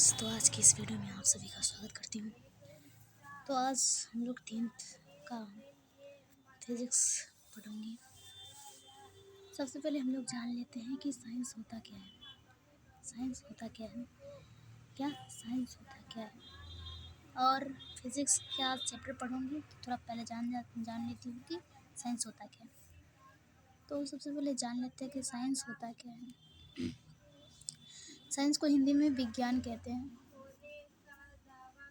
तो आज की इस वीडियो में आप सभी का स्वागत करती हूँ। तो आज हम लोग 10th का फिज़िक्स पढ़ेंगे। सबसे पहले हम लोग जान लेते हैं कि साइंस होता क्या है। साइंस होता क्या है? साइंस होता क्या है? और फिज़िक्स क्या चैप्टर पढ़ूँगी तो थोड़ा पहले जान लेती हूँ कि साइंस होता क्या है। तो सबसे पहले जान लेते हैं कि साइंस होता क्या है। साइंस को हिंदी में विज्ञान कहते हैं।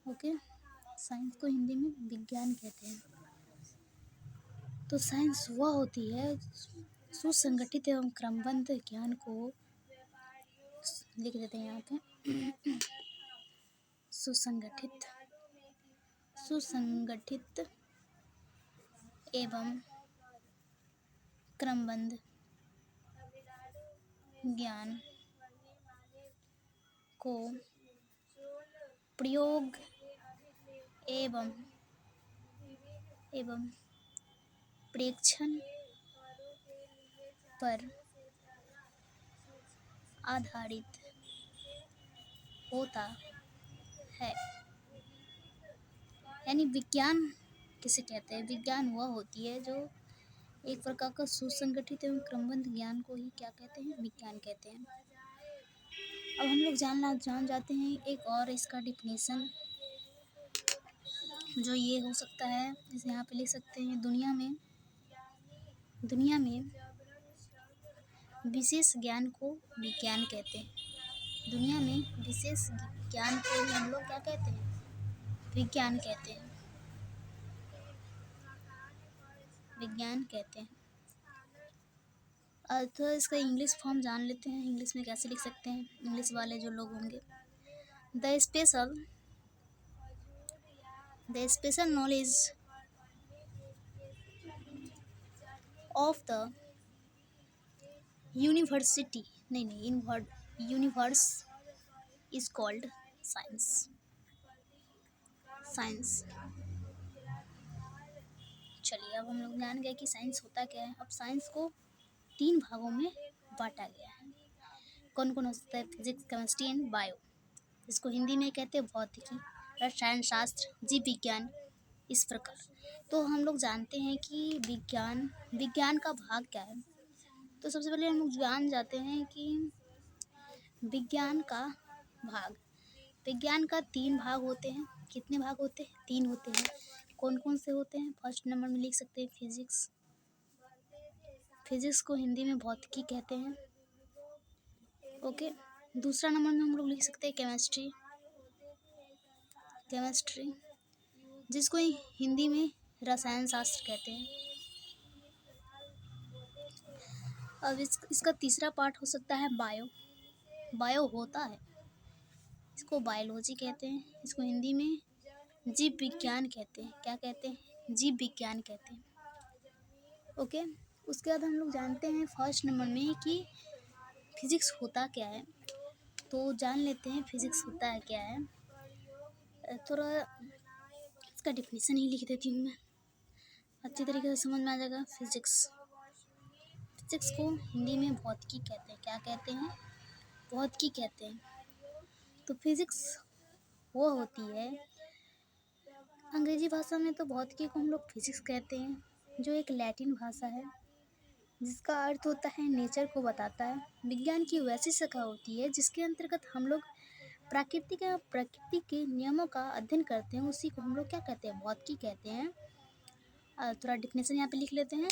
ओके, साइंस को हिंदी में विज्ञान कहते हैं। तो साइंस वह होती है सुसंगठित एवं क्रमबद्ध ज्ञान को, लिख देते हैं यहाँ पे, सुसंगठित एवं क्रमबद्ध ज्ञान को प्रयोग एवं प्रेक्षण पर आधारित होता है। यानी विज्ञान किसे कहते हैं? विज्ञान वह होती है जो एक प्रकार का सुसंगठित एवं क्रमबद्ध ज्ञान को ही क्या कहते हैं? विज्ञान कहते हैं। अब हम लोग जान जाते हैं एक और इसका डिफिनीसन, जो ये हो सकता है, जैसे यहाँ पे लिख सकते हैं, दुनिया में विशेष ज्ञान को विज्ञान कहते हैं। दुनिया में विशेष ज्ञान को हम लोग क्या कहते हैं? विज्ञान कहते हैं। विज्ञान कहते हैं। तो इसका इंग्लिश फॉर्म जान लेते हैं। इंग्लिश में कैसे लिख सकते हैं इंग्लिश वाले जो लोग होंगे? The special knowledge of the universe is called science. चलिए, अब हम लोग जान गए कि साइंस होता क्या है। अब साइंस को 3 भागों में बांटा गया है। कौन कौन हो सकता है? Physics, chemistry and bio. इसको हिंदी में कहते हैं भौतिकी, रसायन शास्त्र, जीव विज्ञान, इस प्रकार। तो हम लोग जानते हैं कि विज्ञान का भाग क्या है। तो सबसे पहले हम लोग जान जाते हैं कि विज्ञान का 3 भाग होते हैं। कितने भाग होते हैं? 3 होते हैं। कौन कौन से होते हैं? फर्स्ट नंबर में लिख सकते हैं फिजिक्स को हिंदी में भौतिकी कहते हैं। ओके, दूसरा नंबर में हम लोग लिख सकते हैं केमिस्ट्री, जिसको हिंदी में रसायन शास्त्र कहते हैं। अब इसका तीसरा पार्ट हो सकता है बायो होता है, इसको बायोलॉजी कहते हैं। इसको हिंदी में जीव विज्ञान कहते हैं। क्या कहते हैं? जीव विज्ञान कहते हैं। ओके, उसके बाद हम लोग जानते हैं फर्स्ट नंबर में कि फिजिक्स होता क्या है। तो जान लेते हैं फिजिक्स होता है क्या है। थोड़ा इसका डिफिनीसन ही लिख देती हूँ मैं, अच्छी तरीके से समझ में आ जाएगा। फिजिक्स को हिंदी में भौतिकी कहते हैं। क्या कहते हैं? भौतिकी कहते हैं। तो फिजिक्स वो होती है, अंग्रेजी भाषा में तो भौतिकी को हम लोग फिजिक्स कहते हैं, जो एक लैटिन भाषा है जिसका अर्थ होता है नेचर को बताता है। विज्ञान की वैसी शाखा होती है जिसके अंतर्गत हम लोग प्रकृति के नियमों का अध्ययन करते हैं। उसी को हम लोग क्या कहते हैं? भौतिकी कहते हैं। थोड़ा डिफिनेशन यहाँ पे लिख लेते हैं।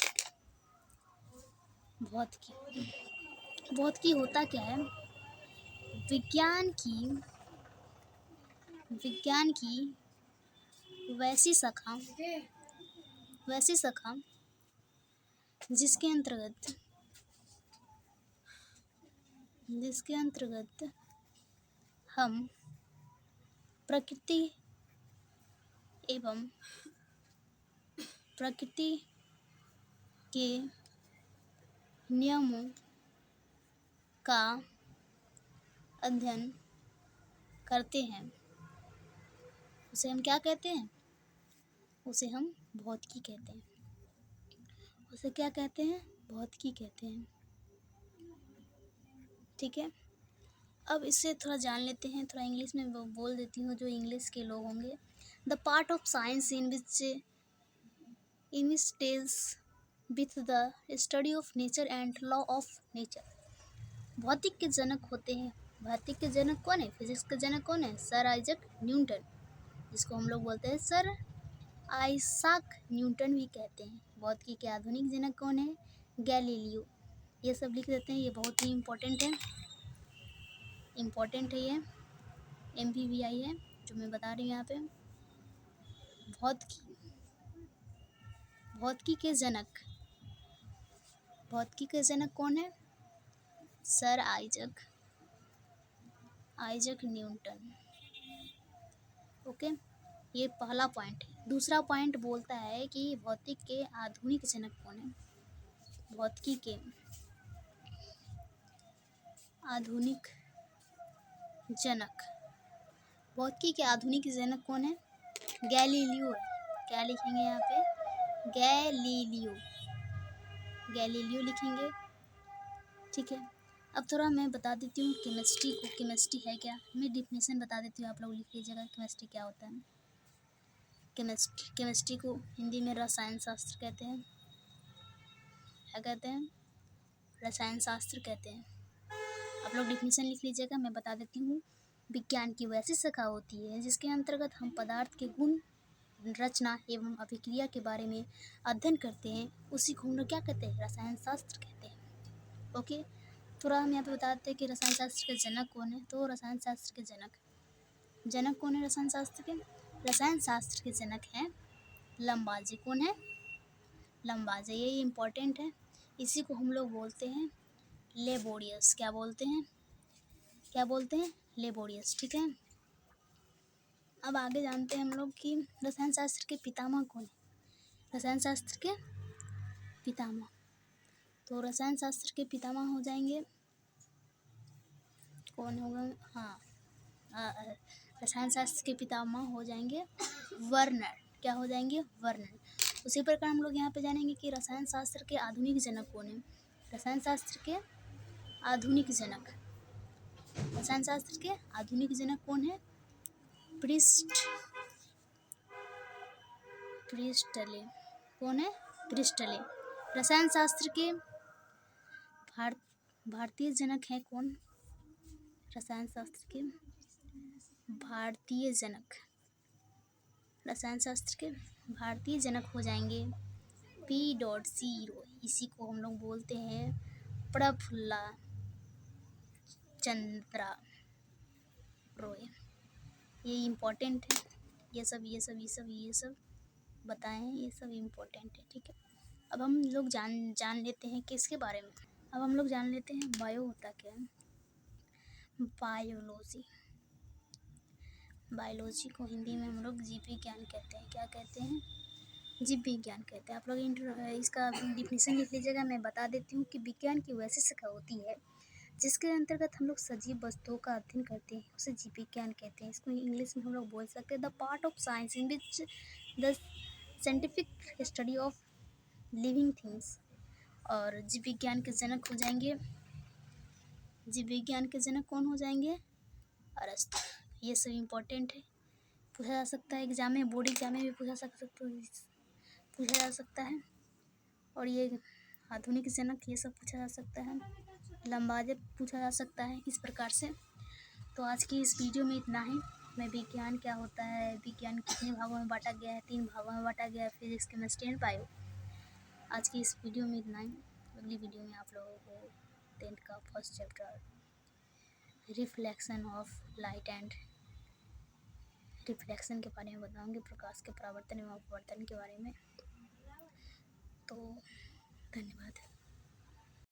भौतिकी होता क्या है? विज्ञान की वैसी शाखा जिसके अंतर्गत हम प्रकृति के नियमों का अध्ययन करते हैं, उसे हम क्या कहते हैं? उसे हम भौतिकी कहते हैं। उसे क्या कहते हैं? भौतिकी कहते हैं। ठीक है। अब इससे थोड़ा जान लेते हैं, थोड़ा इंग्लिश में बोल देती हूँ जो इंग्लिश के लोग होंगे। The part of science in which tells with the study of nature and law of nature. भौतिक के जनक होते हैं। भौतिक के जनक कौन है? फिजिक्स के जनक कौन है? सर आइजक न्यूटन, जिसको हम लोग बोलते हैं सर आइजैक न्यूटन भी कहते हैं। भौतिकी के आधुनिक जनक कौन है? गैलीलियो। ये सब लिख देते हैं, ये बहुत ही इम्पोर्टेंट है, ये MPVI है जो मैं बता रही हूँ यहाँ पे। भौतिकी भौतिकी के जनक कौन है? Sir Isaac Newton. ओके, ये पहला पॉइंट है। दूसरा पॉइंट बोलता है कि भौतिक के आधुनिक जनक कौन है? भौतिकी के आधुनिक जनक कौन है? गैलीलियो है। क्या लिखेंगे यहाँ पे? गैलीलियो लिखेंगे, ठीक है। अब थोड़ा मैं बता देती हूँ केमिस्ट्री है क्या। मैं डिफिनेशन बता देती हूँ, आप लोग लिख लीजिएगा केमिस्ट्री क्या होता है। केमिस्ट्री को हिंदी में रसायन शास्त्र कहते हैं। क्या कहते हैं? रसायन शास्त्र कहते हैं। आप लोग डिफिनेशन लिख लीजिएगा, मैं बता देती हूँ। विज्ञान की वैसी शाखा होती है जिसके अंतर्गत हम पदार्थ के गुण, रचना एवं अभिक्रिया के बारे में अध्ययन करते हैं, उसी को हम लोग क्या कहते हैं? रसायन शास्त्र कहते हैं। ओके, थोड़ा हम यहाँ पे बता देते हैं कि रसायन शास्त्र के जनक कौन है। तो रसायन शास्त्र के जनक कौन है? रसायन शास्त्र के जनक हैं लंबाजे। कौन है? लंबाजे। ये इम्पोर्टेंट है। इसी को हम लोग बोलते हैं लेबोरियस। क्या बोलते हैं? लेबोरियस, ठीक है। अब आगे जानते हैं हम लोग कि रसायन शास्त्र के पितामह कौन है। रसायन शास्त्र के पितामह, तो रसायन शास्त्र के पितामह हो जाएंगे, कौन होगा? हाँ, रसायन शास्त्र के पितामह हो जाएंगे वर्नर। क्या हो जाएंगे? वर्नर। उसी प्रकार हम लोग यहाँ पे जानेंगे कि रसायन शास्त्र के आधुनिक जनक कौन है। रसायन शास्त्र के आधुनिक जनक कौन है? प्रिस्टले। कौन है? प्रिस्टले। रसायन शास्त्र के भारतीय जनक हैं कौन? रसायन शास्त्र के भारतीय जनक हो जाएंगे P.0। इसी को हम लोग बोलते हैं प्रफुल्ला चंद्रा रॉय। ये इम्पोर्टेंट है, ये सब बताए हैं, ये सब इम्पोर्टेंट है, ठीक है। अब हम लोग जान लेते हैं किसके बारे में। अब हम लोग जान लेते हैं बायो होता क्या है। बायोलॉजी को हिंदी में हम लोग जीव विज्ञान कहते हैं। क्या कहते हैं? जीव विज्ञान कहते हैं। आप लोग इसका डिफिनेशन लिख लीजिएगा, मैं बता देती हूँ कि विज्ञान की वैसी शाखा होती है जिसके अंतर्गत हम लोग सजीव वस्तुओं का अध्ययन करते हैं, उसे जीव विज्ञान कहते हैं। इसको इंग्लिश में हम लोग बोल सकते हैं the part of science in which the scientific study of living things. और जीव विज्ञान के जनक कौन हो जाएंगे? अरस्तु। ये सब इम्पोर्टेंट है, पूछा जा सकता है एग्जाम में, बोर्ड एग्जाम में भी पूछा जा सकता है। और ये आधुनिक जनक, ये सब पूछा जा सकता है। लंबाजे पूछा जा सकता है, इस प्रकार से। तो आज की इस वीडियो में इतना ही। मैं विज्ञान क्या होता है, विज्ञान कितने भागों में बांटा गया है, 3 भागों में बांटा गया है, फिजिक्स, केमिस्ट्री एंड बायो। आज की इस वीडियो में इतना ही। अगली वीडियो में आप लोगों को 10th का first chapter reflection of light and reflection के बारे में बताऊंगी, प्रकाश के परावर्तन एवं अपवर्तन के बारे में। तो धन्यवाद।